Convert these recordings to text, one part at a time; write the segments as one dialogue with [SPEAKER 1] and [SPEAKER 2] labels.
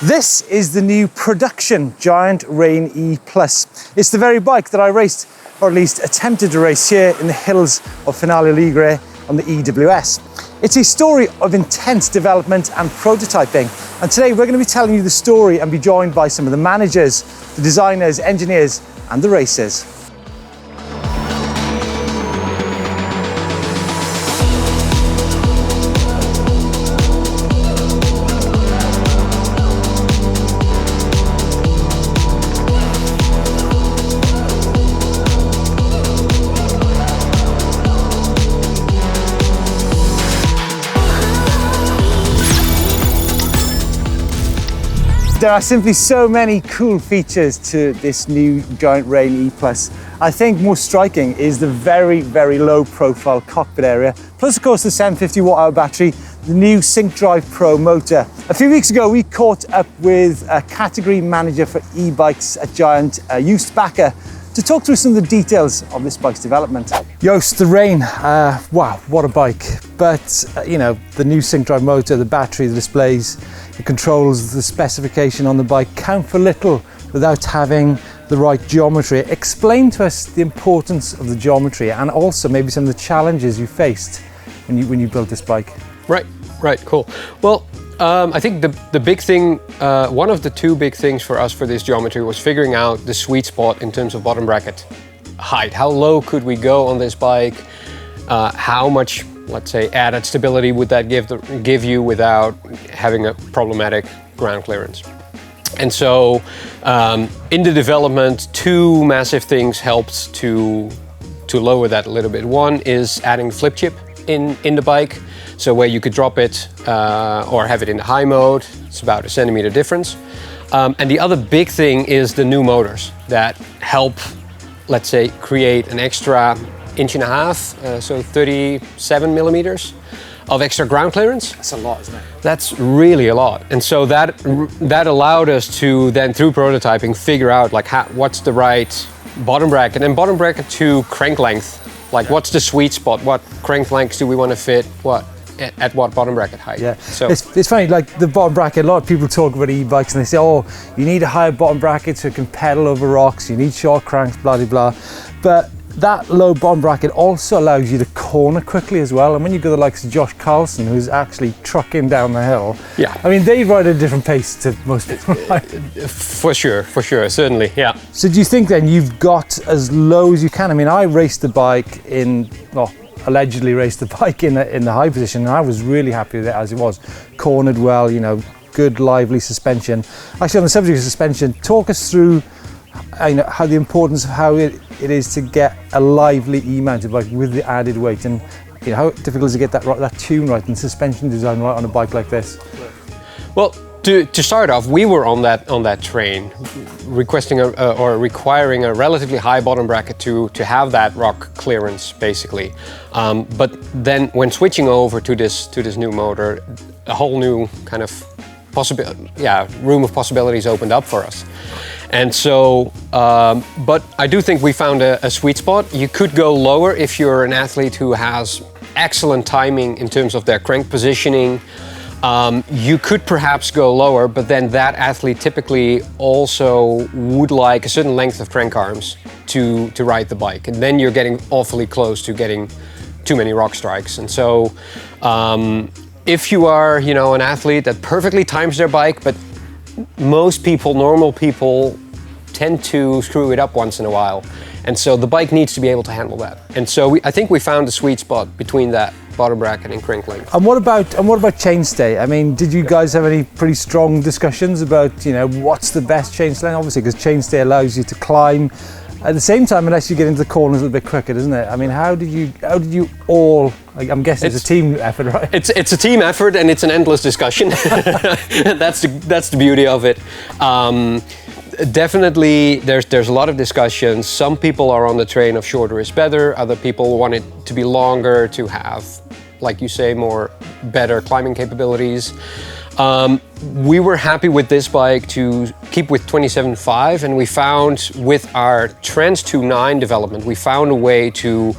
[SPEAKER 1] This is the new production Giant Rain E+. It's the very bike that I raced, or at least attempted to race here in the hills of Finale Ligure on the EWS. It's a story of intense development and prototyping. And today we're going to be telling you the story and be joined by some of the managers, the designers, engineers, and the racers. There are simply so many cool features to this new Giant Rain E+. I think most striking is the very, very low profile cockpit area, plus of course the 750 watt-hour battery, the new Sync Drive Pro motor. A few weeks ago we caught up with a category manager for e-bikes at Giant, Joost Bakker, to talk through some of the details of this bike's development. Joost, the Rain, wow, what a bike. But, you know, the new Sync Drive motor, the battery, the displays, the controls, the specification on the bike count for little without having the right geometry. Explain to us the importance of the geometry and also maybe some of the challenges you faced when you built this bike.
[SPEAKER 2] Right, cool. Well, I think the big thing, one of the two big things for us for this geometry was figuring out the sweet spot in terms of bottom bracket height. How low could we go on this bike? How much, let's say, added stability would that give you without having a problematic ground clearance? And so in the development, two massive things helped to lower that a little bit. One is adding flip chip in the bike, so where you could drop it or have it in the high mode. It's about a centimeter difference. And the other big thing is the new motors that help, let's say, create an extra 1.5 inches, so 37 millimeters of extra ground clearance.
[SPEAKER 1] That's a lot, isn't it?
[SPEAKER 2] That's really a lot. And so that allowed us to then, through prototyping, figure out like what's the right bottom bracket and bottom bracket to crank length. Like what's the sweet spot? What crank lengths do we want to fit? At what bottom bracket height?
[SPEAKER 1] Yeah,
[SPEAKER 2] so
[SPEAKER 1] it's funny, like the bottom bracket, a lot of people talk about e-bikes and they say, oh, you need a higher bottom bracket so it can pedal over rocks, you need short cranks, blah, blah, blah. But that low bottom bracket also allows you to corner quickly as well. And when you go to the likes of Josh Carlson, who's actually trucking down the hill,
[SPEAKER 2] yeah,
[SPEAKER 1] I mean, they ride at a different pace to most people.
[SPEAKER 2] For sure, certainly, yeah.
[SPEAKER 1] So do you think then you've got as low as you can? I mean, I raced the bike allegedly raced the bike in the high position, and I was really happy with it as it was. Cornered well, you know, good lively suspension. Actually, on the subject of suspension, talk us through how the importance of how it is to get a lively E-mounted bike with the added weight, and you know, how difficult is it to get that tune right and suspension design right on a bike like this?
[SPEAKER 2] Well, to start off, we were on that train, requesting or requiring a relatively high bottom bracket to have that rock clearance, basically. But then, when switching over to this new motor, a whole new kind of room of possibilities opened up for us. And so, but I do think we found a sweet spot. You could go lower if you're an athlete who has excellent timing in terms of their crank positioning. You could perhaps go lower, but then that athlete typically also would like a certain length of crank arms to ride the bike. And then you're getting awfully close to getting too many rock strikes. And so if you are, you know, an athlete that perfectly times their bike, but most people, normal people, tend to screw it up once in a while. And so the bike needs to be able to handle that. And so I think we found the sweet spot between that bottom bracket and crank length.
[SPEAKER 1] And what about chainstay? I mean, did you guys have any pretty strong discussions about, you know, what's the best chainstay? Obviously, because chainstay allows you to climb at the same time, unless you get into the corners a little bit quicker, doesn't it? I mean, how did you all? I'm guessing it's a team effort, right?
[SPEAKER 2] It's a team effort, and it's an endless discussion. That's the beauty of it. Definitely, there's a lot of discussions. Some people are on the train of shorter is better. Other people want it to be longer to have, like you say, better climbing capabilities. We were happy with this bike to keep with 27.5, and we found with our Trans 2.9 development, we found a way to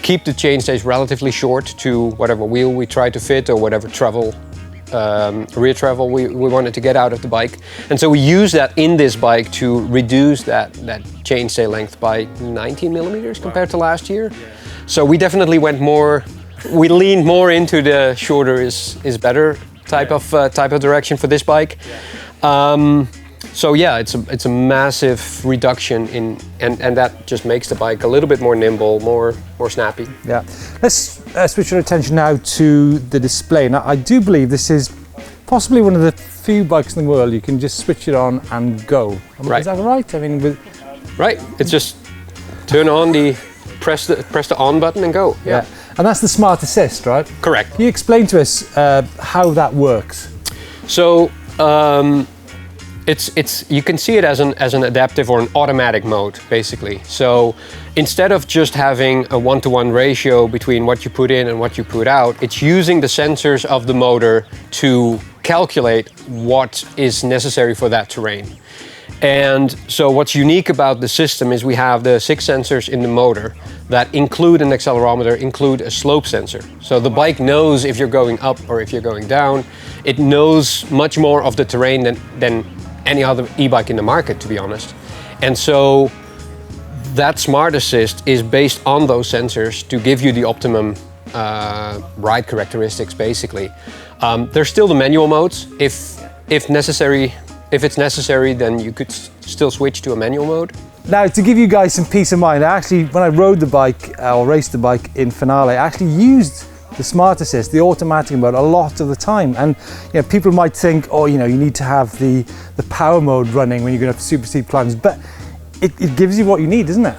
[SPEAKER 2] keep the chainstays relatively short to whatever wheel we try to fit or whatever travel rear travel we wanted to get out of the bike. And so we use that in this bike to reduce that chainstay length by 19 millimeters compared to last year. So we definitely we leaned more into the shorter is better type of direction for this bike. So yeah, it's a massive reduction and that just makes the bike a little bit more nimble, more snappy.
[SPEAKER 1] Yeah. Let's switch our attention now to the display. Now, I do believe this is possibly one of the few bikes in the world you can just switch it on and go.
[SPEAKER 2] Right.
[SPEAKER 1] Is that right? I mean,
[SPEAKER 2] right. It's just turn on press the on button and go.
[SPEAKER 1] Yeah. And that's the Smart Assist, right?
[SPEAKER 2] Correct.
[SPEAKER 1] Can you explain to us how that works?
[SPEAKER 2] So you can see it as an adaptive or an automatic mode, basically. So instead of just having a 1-to-1 ratio between what you put in and what you put out, it's using the sensors of the motor to calculate what is necessary for that terrain. And so what's unique about the system is we have the 6 sensors in the motor that include an accelerometer, include a slope sensor. So the bike knows if you're going up or if you're going down. It knows much more of the terrain than any other e-bike in the market, to be honest. And so that Smart Assist is based on those sensors to give you the optimum ride characteristics, basically. There's still the manual modes. If it's necessary, then you could still switch to a manual mode.
[SPEAKER 1] Now, to give you guys some peace of mind, when I rode the bike or raced the bike in Finale, I actually used the Smart Assist, the automatic mode, a lot of the time. And people might think, oh, you need to have the power mode running when you're going to have super steep climbs, but it gives you what you need, doesn't it?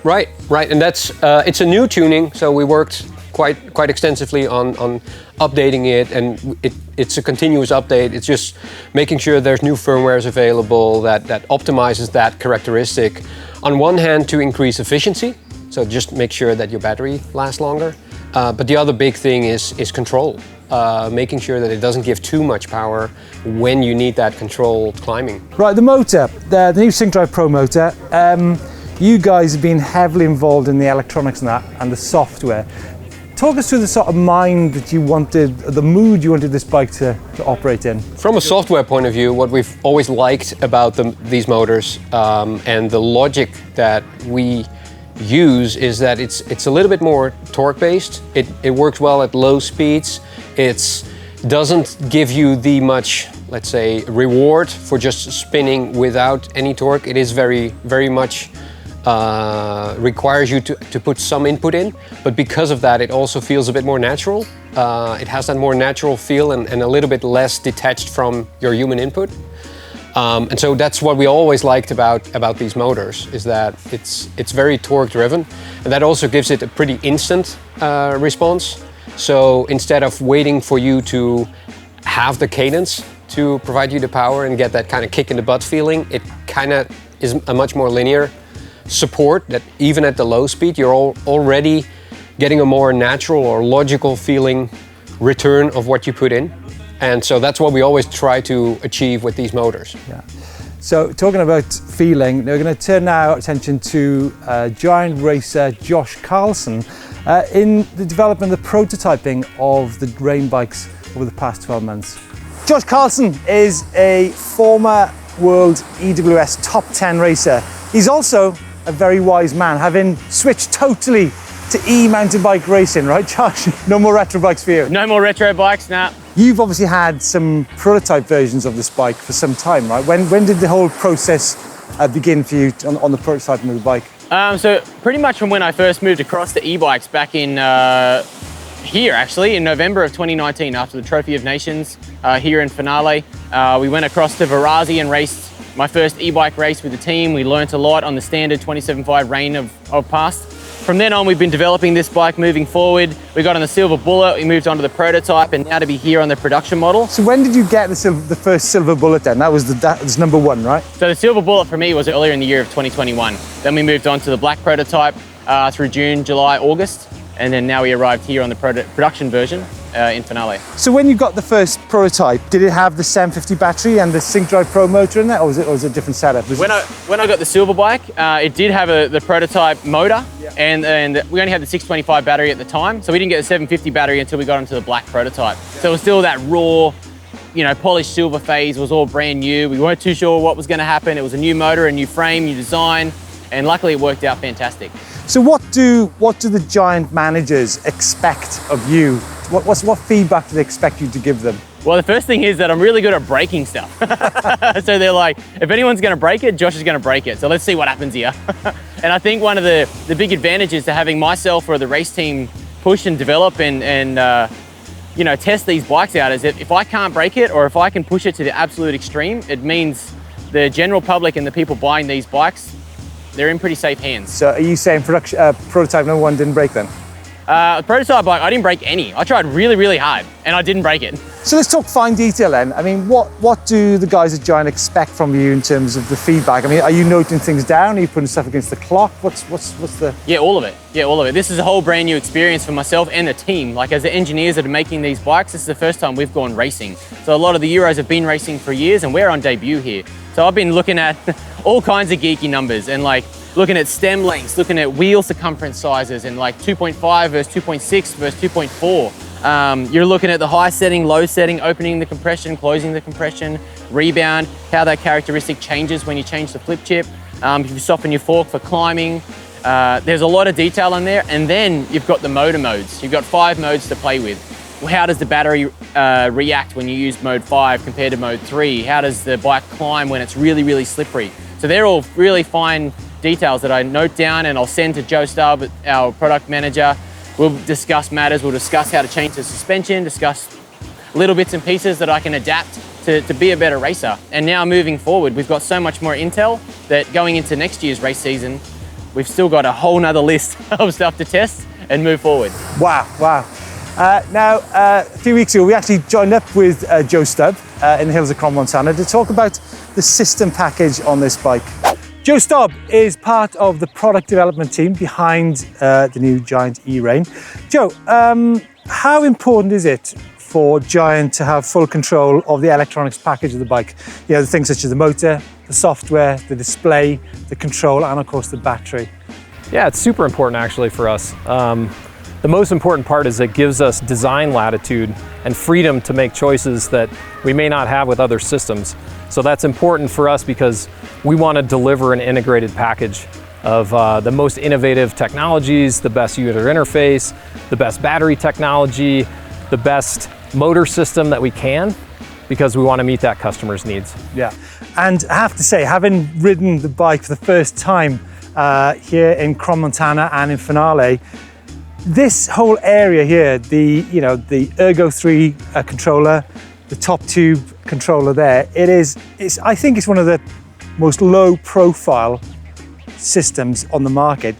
[SPEAKER 1] Right,
[SPEAKER 2] and that's it's a new tuning, so we worked quite extensively on updating it, and it's a continuous update. It's just making sure there's new firmwares available that optimizes that characteristic. On one hand, to increase efficiency, so just make sure that your battery lasts longer. But the other big thing is control, making sure that it doesn't give too much power when you need that controlled climbing.
[SPEAKER 1] Right, the motor, the new SyncDrive Pro motor, you guys have been heavily involved in the electronics and that, and the software. Talk us through the sort of mind that you wanted, the mood you wanted this bike to operate in.
[SPEAKER 2] From a software point of view, what we've always liked about these motors and the logic that we use is that it's a little bit more torque based. It works well at low speeds. It doesn't give you the much, let's say, reward for just spinning without any torque. It is very much requires you to put some input in, but because of that it also feels a bit more natural. It has that more natural feel and a little bit less detached from your human input. And so that's what we always liked about these motors, is that it's very torque driven, and that also gives it a pretty instant response. So instead of waiting for you to have the cadence to provide you the power and get that kind of kick in the butt feeling, it kind of is a much more linear support that even at the low speed you're already getting a more natural or logical feeling return of what you put in. And so that's what we always try to achieve with these motors.
[SPEAKER 1] Yeah. So talking about feeling, we're going to turn now our attention to giant racer Josh Carlson in the development, the prototyping of the rain bikes over the past 12 months. Josh Carlson is a former world EWS top 10 racer. He's also a very wise man, having switched totally to e-mountain bike racing, right, Josh? No more retro bikes for you?
[SPEAKER 3] No more retro bikes, nah.
[SPEAKER 1] You've obviously had some prototype versions of this bike for some time, right? When did the whole process begin for you on the prototyping of the bike?
[SPEAKER 3] So pretty much from when I first moved across to e-bikes back in here, actually, in November of 2019, after the Trophy of Nations here in Finale. We went across to Varazi and raced my first e-bike race with the team. We learnt a lot on the standard 27.5 rain of past. From then on, we've been developing this bike moving forward. We got on the Silver Bullet, we moved on to the prototype, and now to be here on the production model.
[SPEAKER 1] So when did you get the first Silver Bullet then? That was number one, right?
[SPEAKER 3] So the Silver Bullet for me was earlier in the year of 2021. Then we moved on to the black prototype through June, July, August. And then now we arrived here on the production version in Finale.
[SPEAKER 1] So when you got the first prototype, did it have the 750 battery and the SyncDrive Pro motor in it, or was it a different setup?
[SPEAKER 3] When I got the Silver bike, it did have the prototype motor, yeah. and we only had the 625 battery at the time, so we didn't get the 750 battery until we got into the black prototype. Yeah. So it was still that raw polished silver phase was all brand new. We weren't too sure what was going to happen. It was a new motor, a new frame, new design, and luckily it worked out fantastic.
[SPEAKER 1] So what do the Giant managers expect of you? What feedback do they expect you to give them?
[SPEAKER 3] Well, the first thing is that I'm really good at breaking stuff. So they're like, if anyone's going to break it, Josh is going to break it. So let's see what happens here. And I think one of the big advantages to having myself or the race team push and develop and test these bikes out is that if I can't break it or if I can push it to the absolute extreme, it means the general public and the people buying these bikes, they're in pretty safe hands.
[SPEAKER 1] So are you saying prototype number 1 didn't break then?
[SPEAKER 3] The prototype bike, I didn't break any. I tried really, really hard and I didn't break it.
[SPEAKER 1] So let's talk fine detail then. I mean, what do the guys at Giant expect from you in terms of the feedback? I mean, are you noting things down? Are you putting stuff against the clock? What's the...
[SPEAKER 3] Yeah, all of it. Yeah, all of it. This is a whole brand new experience for myself and the team. Like as the engineers that are making these bikes, this is the first time we've gone racing. So a lot of the Euros have been racing for years and we're on debut here. So I've been looking at all kinds of geeky numbers and like looking at stem lengths, looking at wheel circumference sizes and like 2.5 versus 2.6 versus 2.4. You're looking at the high setting, low setting, opening the compression, closing the compression, rebound, how that characteristic changes when you change the flip chip. If you soften your fork for climbing, there's a lot of detail in there. And then you've got the motor modes. You've got 5 modes to play with. How does the battery react when you use mode 5 compared to mode 3? How does the bike climb when it's really, really slippery? So they're all really fine details that I note down and I'll send to Joe Stobb, our product manager. We'll discuss matters, we'll discuss how to change the suspension, discuss little bits and pieces that I can adapt to be a better racer. And now moving forward, we've got so much more intel that going into next year's race season, we've still got a whole nother list of stuff to test and move forward.
[SPEAKER 1] Wow. Now, a few weeks ago, we actually joined up with Joe Stobb in the hills of Crom, Montana to talk about the system package on this bike. Joe Stobb is part of the product development team behind the new Giant E-Rain. Joe, how important is it for Giant to have full control of the electronics package of the bike? You know, the things such as the motor, the software, the display, the control, and of course the battery.
[SPEAKER 4] Yeah, it's super important actually for us. The most important part is it gives us design latitude and freedom to make choices that we may not have with other systems. So that's important for us because we want to deliver an integrated package of the most innovative technologies, the best user interface, the best battery technology, the best motor system that we can, because we want to meet that customer's needs.
[SPEAKER 1] Yeah, and I have to say, having ridden the bike for the first time here in Crom, Montana and in Finale, this whole area here, the Ergo 3 controller, the top tube controller there, I think it's one of the most low profile systems on the market.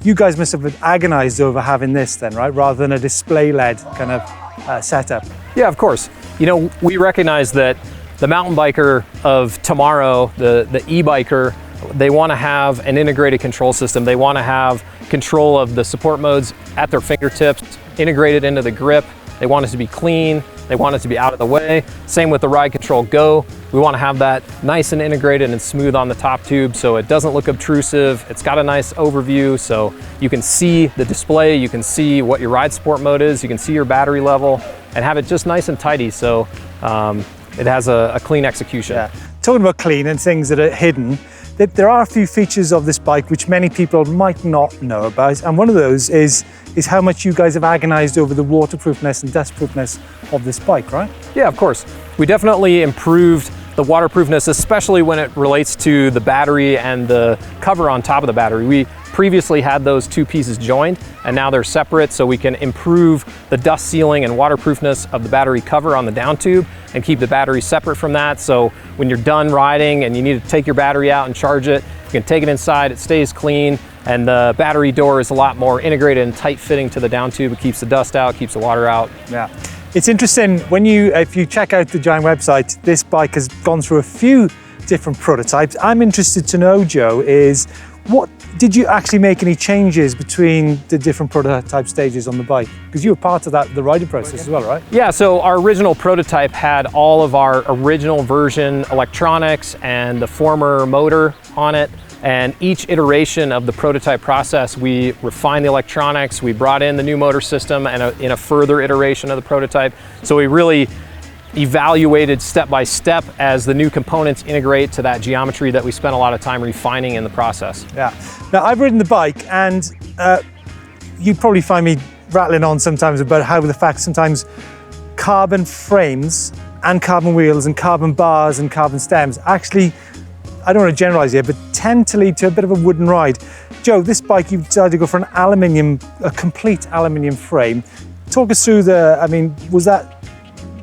[SPEAKER 1] You guys must have agonized over having this then, right? Rather than a display-led kind of setup.
[SPEAKER 4] Yeah, of course. You know, we recognize that the mountain biker of tomorrow, the e-biker, they want to have an integrated control system. They want to have control of the support modes at their fingertips, integrated into the grip. They want it to be clean. They want it to be out of the way. Same with the Ride Control Go. We want to have that nice and integrated and smooth on the top tube so it doesn't look obtrusive. It's got a nice overview so you can see the display, you can see what your ride support mode is, you can see your battery level, and have it just nice and tidy so it has a clean execution.
[SPEAKER 1] Yeah. Talking about clean and things that are hidden, there are a few features of this bike which many people might not know about, and one of those is how much you guys have agonized over the waterproofness and dustproofness of this bike, right?
[SPEAKER 4] Yeah, of course. We definitely improved the waterproofness, especially when it relates to the battery and the cover on top of the battery. We previously had those two pieces joined and now they're separate, so we can improve the dust sealing and waterproofness of the battery cover on the down tube and keep the battery separate from that. So when you're done riding and you need to take your battery out and charge it, you can take it inside, it stays clean, and the battery door is a lot more integrated and tight fitting to the down tube. It keeps the dust out, keeps the water out.
[SPEAKER 1] Yeah. It's interesting, if you check out the Giant website, this bike has gone through a few different prototypes. I'm interested to know, Joe, did you actually make any changes between the different prototype stages on the bike? Because you were part of the riding process as well, right?
[SPEAKER 4] Yeah, so our original prototype had all of our original version electronics and the former motor on it. And each iteration of the prototype process, we refined the electronics, we brought in the new motor system and in a further iteration of the prototype. So we really evaluated step by step as the new components integrate to that geometry that we spent a lot of time refining in the process.
[SPEAKER 1] Yeah. Now, I've ridden the bike, and you probably find me rattling on sometimes about how the fact sometimes carbon frames and carbon wheels and carbon bars and carbon stems actually, I don't want to generalize here, but tend to lead to a bit of a wooden ride. Joe, this bike, you've decided to go for a complete aluminium frame. Talk us through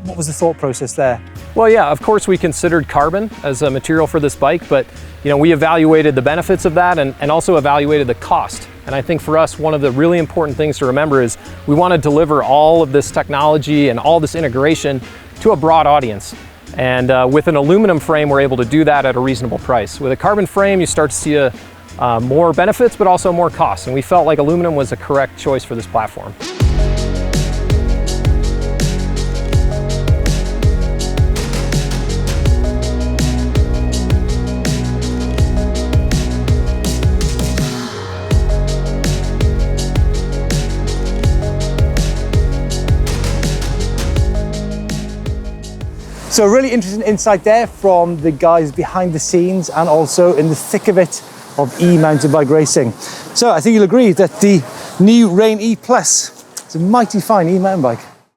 [SPEAKER 1] what was the thought process there?
[SPEAKER 4] Well, yeah, of course we considered carbon as a material for this bike, but we evaluated the benefits of that and also evaluated the cost. And I think for us, one of the really important things to remember is we want to deliver all of this technology and all this integration to a broad audience. And with an aluminum frame, we're able to do that at a reasonable price. With a carbon frame, you start to see more benefits, but also more costs. And we felt like aluminum was the correct choice for this platform.
[SPEAKER 1] So a really interesting insight there from the guys behind the scenes and also in the thick of it of e-mountain bike racing. So I think you'll agree that the new Rain E Plus is a mighty fine e-mountain bike.